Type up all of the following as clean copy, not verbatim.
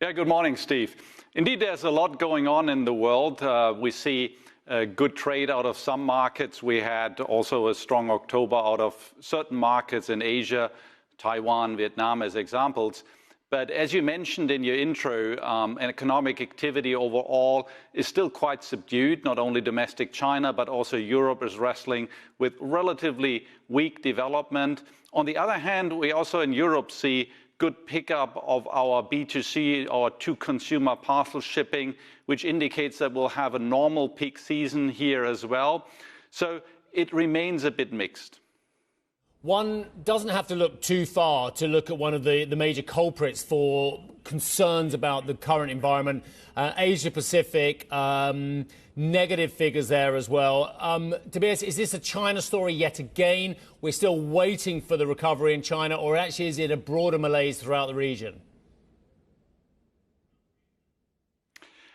Yeah, good morning, Steve. Indeed, there's a lot going on in the world. We see good trade out of some markets. We had also a strong October out of certain markets in Asia, Taiwan, Vietnam as examples. But as you mentioned in your intro, economic activity overall is still quite subdued. Not only domestic China, but also Europe is wrestling with relatively weak development. On the other hand, we also in Europe see good pickup of our B2C or to-consumer parcel shipping, which indicates that we'll have a normal peak season here as well. So it remains a bit mixed. One doesn't have to look too far to look at one of the major culprits for concerns about the current environment. Asia Pacific, negative figures there as well. Tobias, is this a China story yet again? We're still waiting for the recovery in China, or actually is it a broader malaise throughout the region?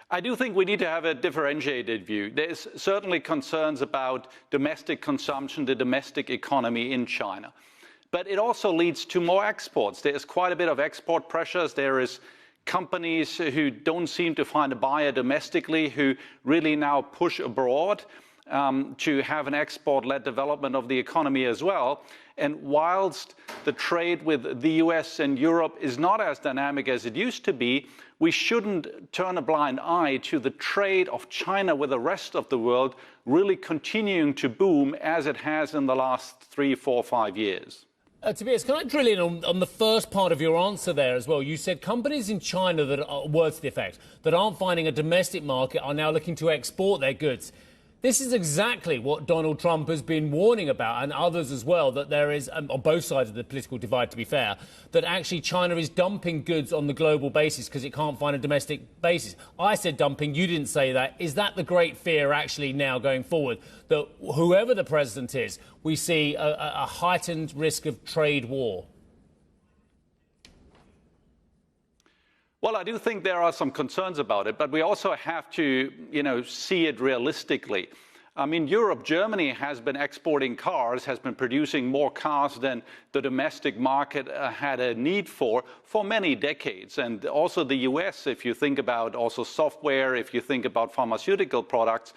I do think we need to have a differentiated view. There's certainly concerns about domestic consumption, the domestic economy in China. But it also leads to more exports. There's quite a bit of export pressures. There is companies who don't seem to find a buyer domestically who really now push abroad to have an export-led development of the economy as well. And whilst the trade with the US and Europe is not as dynamic as it used to be, we shouldn't turn a blind eye to the trade of China with the rest of the world really continuing to boom as it has in the last 3, 4, 5 years. Tobias, can I drill in on the first part of your answer there as well? You said companies in China that are, words to the effect, that aren't finding a domestic market are now looking to export their goods. This is exactly what Donald Trump has been warning about, and others as well, that there is, on both sides of the political divide, to be fair, that actually China is dumping goods on the global basis because it can't find a domestic basis. I said dumping, you didn't say that. Is that the great fear actually now going forward, that whoever the president is, we see a heightened risk of trade war? Well, I do think there are some concerns about it, but we also have to, see it realistically. I mean, Europe, Germany has been exporting cars, has been producing more cars than the domestic market had a need for many decades. And also the US, if you think about also software, if you think about pharmaceutical products,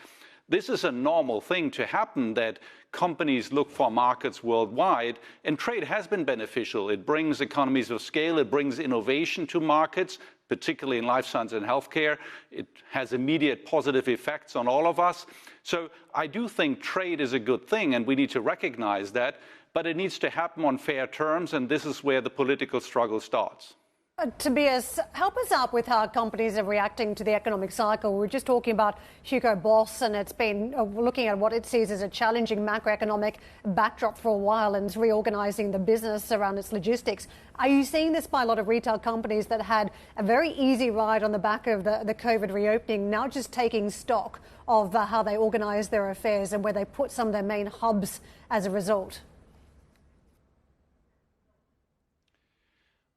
this is a normal thing to happen, that companies look for markets worldwide, and trade has been beneficial. It brings economies of scale, it brings innovation to markets, particularly in life science and healthcare. It has immediate positive effects on all of us. So I do think trade is a good thing, and we need to recognize that, but it needs to happen on fair terms, and this is where the political struggle starts. Tobias, help us out with how companies are reacting to the economic cycle. We were just talking about Hugo Boss, and it's been looking at what it sees as a challenging macroeconomic backdrop for a while and reorganizing the business around its logistics. Are you seeing this by a lot of retail companies that had a very easy ride on the back of the COVID reopening, now just taking stock of how they organize their affairs and where they put some of their main hubs as a result?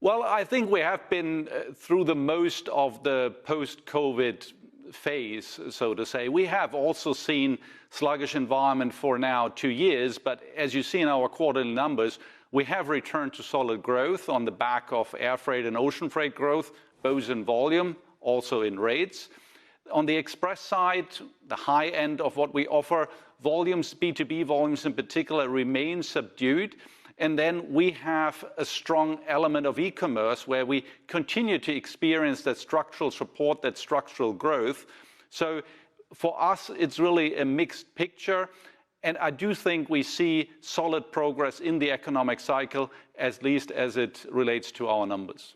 Well, I think we have been through the most of the post-COVID phase, so to say. We have also seen sluggish environment for now 2 years, but as you see in our quarterly numbers, we have returned to solid growth on the back of air freight and ocean freight growth, both in volume, also in rates. On the express side, the high end of what we offer, volumes, B2B volumes in particular, remain subdued. And then we have a strong element of e-commerce where we continue to experience that structural support, that structural growth. So for us, it's really a mixed picture. And I do think we see solid progress in the economic cycle, at least as it relates to our numbers.